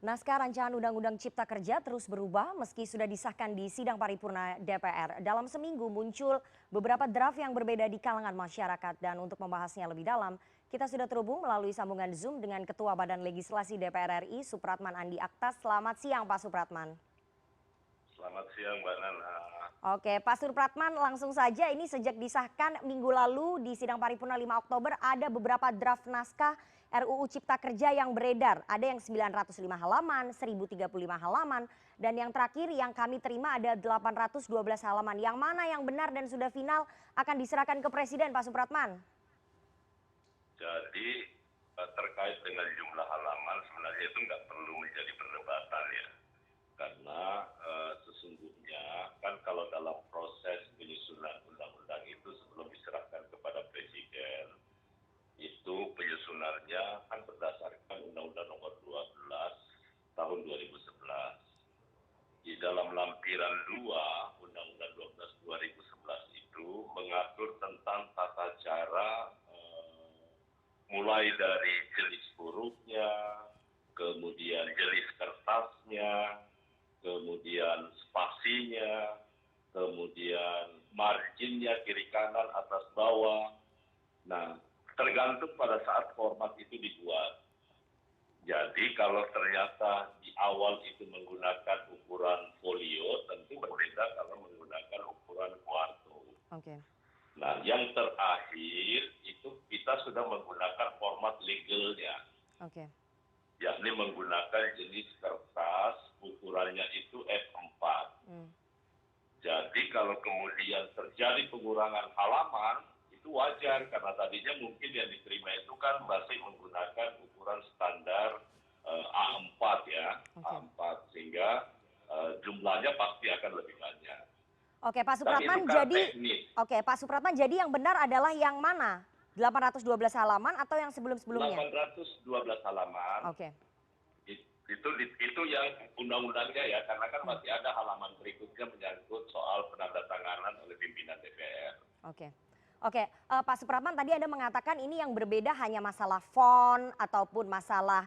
Naskah rancangan Undang-Undang Cipta Kerja terus berubah meski sudah disahkan di sidang paripurna DPR. Dalam seminggu muncul beberapa draft yang berbeda di kalangan masyarakat dan untuk membahasnya lebih dalam, kita sudah terhubung melalui sambungan Zoom dengan Ketua Badan Legislasi DPR RI, Supratman Andi Aktas. Selamat siang Pak Supratman. Selamat siang Mbak Nana. Oke, Pak Supratman, langsung saja ini sejak disahkan minggu lalu di sidang paripurna 5 Oktober ada beberapa draft naskah RUU Cipta Kerja yang beredar. Ada yang 905 halaman, 1035 halaman, dan yang terakhir yang kami terima ada 812 halaman. Yang mana yang benar dan sudah final akan diserahkan ke Presiden, Pak Supratman? Jadi terkait dengan jumlah halaman sebenarnya itu nggak perlu menjadi perdebatan ya. Karena sesungguhnya kan kalau dalam proses penyusunan undang-undang itu sebelum diserahkan kepada Presiden, itu penyusunannya kan berdasarkan Undang-Undang Nomor 12 Tahun 2011. Di dalam lampiran 2 Undang-Undang 12 2011 itu mengatur tentang tata cara mulai dari jenis hurufnya, kemudian jenis kertasnya, kemudian spasinya, kemudian marginnya kiri kanan atas bawah. Nah, tergantung pada saat format itu dibuat. Jadi kalau ternyata di awal itu menggunakan ukuran folio, tentu berbeda kalau menggunakan ukuran kuarto. Oke. Nah, yang terakhir itu kita sudah menggunakan format legalnya, Oke. yakni menggunakan jenis kertas, ukurannya itu F4. Jadi kalau kemudian terjadi pengurangan halaman, itu wajar karena tadinya mungkin yang diterima itu kan masih menggunakan ukuran standar A4 ya, A4 sehingga jumlahnya pasti akan lebih banyak. Oke, Pak Dan itu Supratman, kan jadi teknis. oke, Pak Supratman, jadi yang benar adalah yang mana? 812 halaman atau yang sebelum-sebelumnya? 812 halaman. Oke. Itu yang undang-undangnya ya, karena kan masih ada halaman berikutnya menyangkut soal penandatanganan oleh pimpinan DPR. Oke. Oke, Pak Supratman, tadi Anda mengatakan ini yang berbeda hanya masalah font ataupun masalah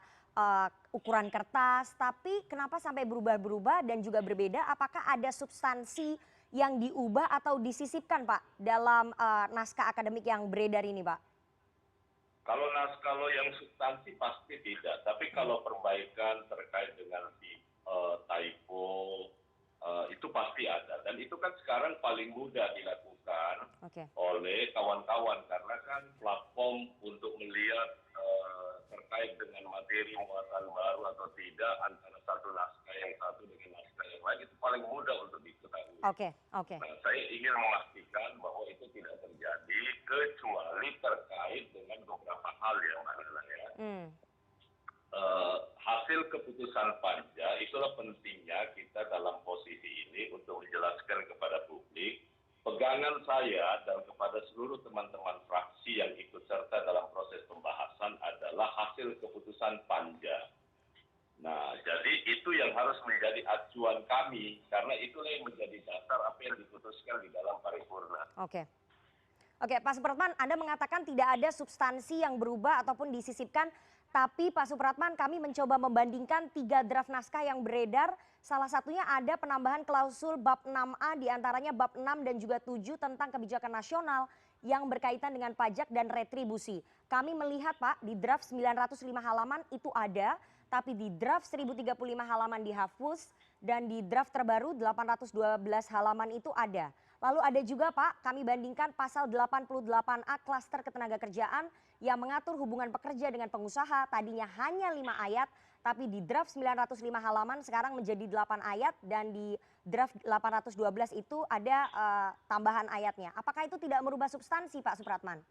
ukuran kertas, tapi kenapa sampai berubah-berubah dan juga berbeda? Apakah ada substansi yang diubah atau disisipkan, Pak, dalam naskah akademik yang beredar ini, Pak? Kalau yang substansi pasti tidak, tapi kalau perbaikan terkait dengan typo itu pasti ada, dan itu kan sekarang paling mudah dilakukan oleh kawan-kawan karena kan platform untuk melihat terkait dengan materi muatan baru atau tidak antara satu naskah yang satu dengan naskah yang lain itu paling mudah untuk diketahui. Nah, saya ingin memastikan bahwa itu tidak terjadi kecuali terkait dengan beberapa hal ya Mbak Nana ya. Hasil keputusan panja itulah pentingnya kita dalam posisi ini untuk menjelaskan kepada publik. Pegangan saya dan kepada seluruh teman-teman fraksi yang ikut serta dalam proses pembahasan adalah hasil keputusan panja. Nah, jadi itu yang harus menjadi acuan kami, karena itulah yang menjadi dasar apa yang diputuskan di dalam paripurna. Oke, Pak Supratman, Anda mengatakan tidak ada substansi yang berubah ataupun disisipkan, tapi Pak Supratman, kami mencoba membandingkan 3 draft naskah yang beredar. Salah satunya ada penambahan klausul bab 6A, diantaranya bab 6 dan juga 7 tentang kebijakan nasional yang berkaitan dengan pajak dan retribusi. Kami melihat Pak, di draft 905 halaman itu ada, tapi di draft 1035 halaman dihapus, dan di draft terbaru 812 halaman itu ada. Lalu ada juga Pak, kami bandingkan pasal 88A klaster ketenagakerjaan yang mengatur hubungan pekerja dengan pengusaha, tadinya hanya 5 ayat, tapi di draft 905 halaman sekarang menjadi 8 ayat, dan di draft 812 itu ada tambahan ayatnya. Apakah itu tidak merubah substansi Pak Supratman?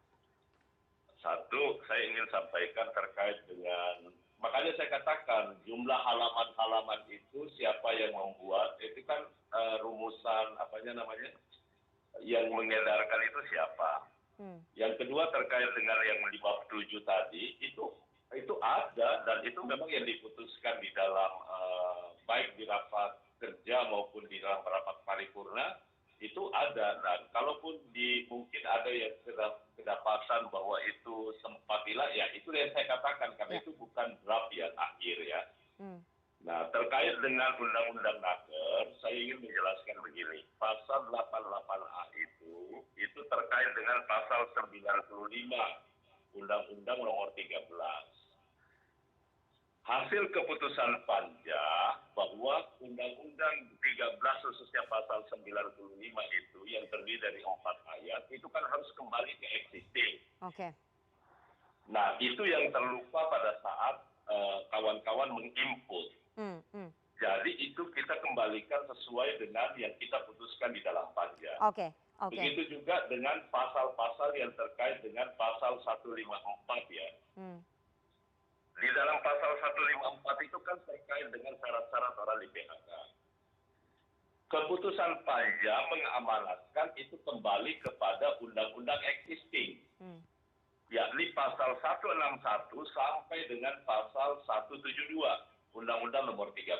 Satu, saya ingin sampaikan terkait dengan, makanya saya katakan jumlah halaman-halaman itu siapa yang membuat, itu kan rumusan yang mengedarkan itu siapa. Yang kedua terkait dengan yang di bab 7 tadi, itu ada dan itu memang yang diputuskan di dalam baik di rapat kerja maupun di dalam rapat paripurna itu ada. Dan kalaupun mungkin ada yang kedapatan bahwa itu sempat hilang, ya itu yang saya katakan karena itu bukan draft yang akhir ya. Nah, terkait dengan Undang-Undang Naker, saya ingin menjelaskan begini. Pasal 88A itu terkait dengan pasal 95 Undang-Undang Nomor 13. Hasil keputusan Panja bahwa Undang-Undang 13 khususnya pasal 95 itu yang terdiri dari 4 ayat itu kan harus kembali ke existing. Oke. Nah, itu yang terlupa pada saat kawan-kawan menginput. Jadi itu kita kembalikan sesuai dengan yang kita putuskan di dalam Panja. Oke. Oke. Begitu juga dengan pasal-pasal yang terkait dengan pasal 154 ya. Di dalam pasal 154 itu kan terkait dengan syarat-syarat orang di PHK. Keputusan Panja mengamanatkan itu kembali kepada undang-undang existing. Yakni pasal 161 sampai dengan pasal 172 Undang-Undang Nomor 13.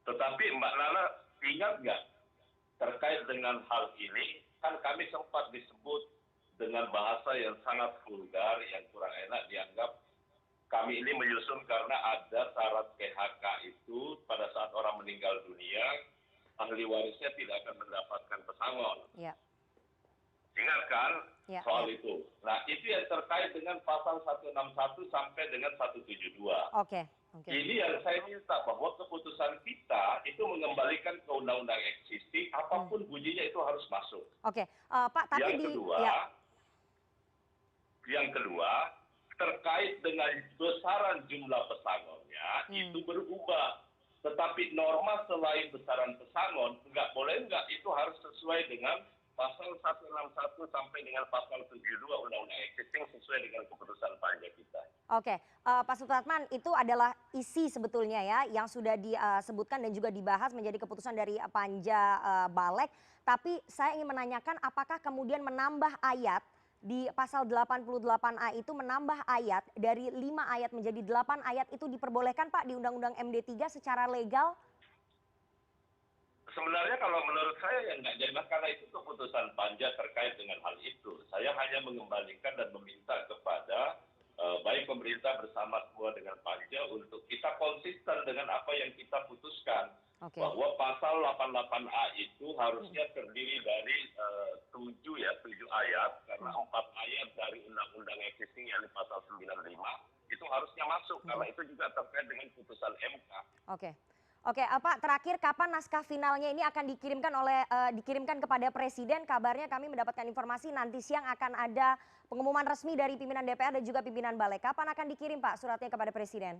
Tetapi Mbak Nana ingat nggak terkait dengan hal ini, kan kami sempat disebut dengan bahasa yang sangat vulgar, yang kurang enak dianggap kami ini menyusun karena ada syarat PHK itu pada saat orang meninggal dunia, ahli warisnya tidak akan mendapatkan pesangon. Ya. Ingat kan soal ya. itu. Nah, itu yang terkait dengan pasal 161 sampai dengan 172. Oke. Ini yang saya minta bahwa keputusan kita itu mengembalikan ke undang-undang existing, apapun bunyinya itu harus masuk. Oke, Pak, tapi yang kedua, terkait dengan besaran jumlah pesangonnya itu berubah. Tetapi norma selain besaran pesangon, nggak itu harus sesuai dengan pasal 161 sampai dengan pasal 72 Undang-Undang Existing sesuai dengan keputusan Panja kita. Oke, Pak Supratman, itu adalah isi sebetulnya ya yang sudah disebutkan dan juga dibahas menjadi keputusan dari Panja Balek. Tapi saya ingin menanyakan apakah kemudian menambah ayat di pasal 88A itu menambah ayat dari 5 ayat menjadi 8 ayat itu diperbolehkan Pak di Undang-Undang MD3 secara legal? Sebenarnya kalau menurut saya ya nggak jelas karena itu keputusan Panja terkait dengan hal itu. Saya hanya mengembalikan dan meminta kepada baik pemerintah bersama semua dengan Panja untuk kita konsisten dengan apa yang kita putuskan. Oke. Bahwa pasal 88A itu harusnya terdiri dari 7 ayat karena 4 ayat dari undang-undang existing yang di pasal 95 itu harusnya masuk karena itu juga terkait dengan putusan MK. Oke, Pak, terakhir kapan naskah finalnya ini akan dikirimkan kepada Presiden? Kabarnya kami mendapatkan informasi nanti siang akan ada pengumuman resmi dari pimpinan DPR dan juga pimpinan Balek. Kapan akan dikirim Pak suratnya kepada Presiden?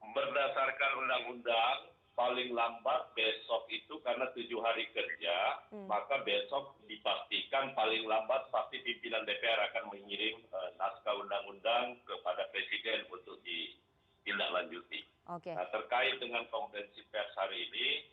Berdasarkan undang-undang paling lambat besok itu karena 7 hari kerja, maka besok dipastikan paling lambat pasti pimpinan DPR akan mengirim naskah undang-undang kepada Presiden untuk ditindaklanjuti. Nah, terkait dengan konferensi pers hari ini,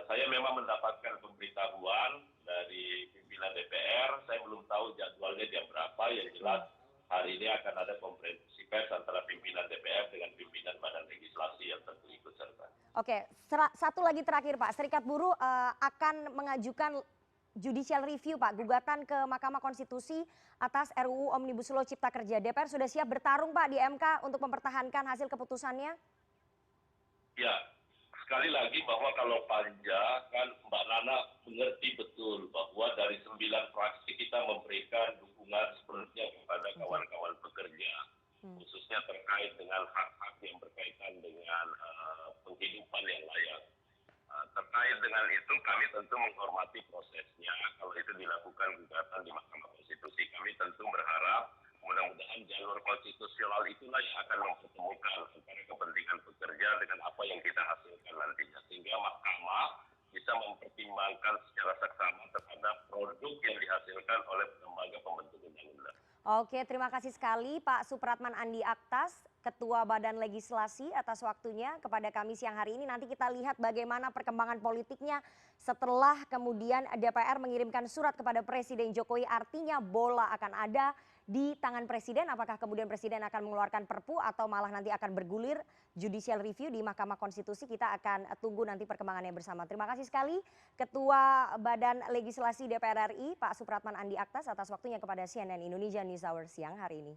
saya memang mendapatkan pemberitahuan dari pimpinan DPR. Saya belum tahu jadwalnya jam berapa. Yang jelas hari ini akan ada konferensi pers antara pimpinan DPR dengan pimpinan Badan Legislasi yang tentu ikut serta. Oke, satu lagi terakhir Pak, Serikat Buruh akan mengajukan judicial review Pak, gugatan ke Mahkamah Konstitusi atas RUU Omnibus Law Cipta Kerja. DPR sudah siap bertarung Pak di MK untuk mempertahankan hasil keputusannya? Ya, sekali lagi bahwa kalau Panja kan Mbak Nana mengerti betul bahwa dari 9 fraksi kita memberikan dukungan sepenuhnya kepada kawan-kawan pekerja, khususnya terkait dengan hak-hak yang berkaitan dengan penghidupan yang layak. Terkait dengan itu kami tentu menghormati prosesnya. Kalau itu dilakukan gugatan di Mahkamah Konstitusi, kami tentu berharap mudah-mudahan jalur konstitusional itulah yang akan mempertemukan antara kepentingan pekerja dengan apa yang kita hasilkan nantinya. Sehingga Mahkamah bisa mempertimbangkan secara seksama terhadap produk yang dihasilkan oleh lembaga pembentuk undang-undang. Oke, terima kasih sekali Pak Supratman Andi Aktas, Ketua Badan Legislasi atas waktunya kepada kami siang hari ini. Nanti kita lihat bagaimana perkembangan politiknya setelah kemudian DPR mengirimkan surat kepada Presiden Jokowi. Artinya bola akan ada di tangan Presiden. Apakah kemudian Presiden akan mengeluarkan Perpu atau malah nanti akan bergulir judicial review di Mahkamah Konstitusi. Kita akan tunggu nanti perkembangannya bersama. Terima kasih sekali Ketua Badan Legislasi DPR RI Pak Supratman Andi Aktas atas waktunya kepada CNN Indonesia News Hour siang hari ini.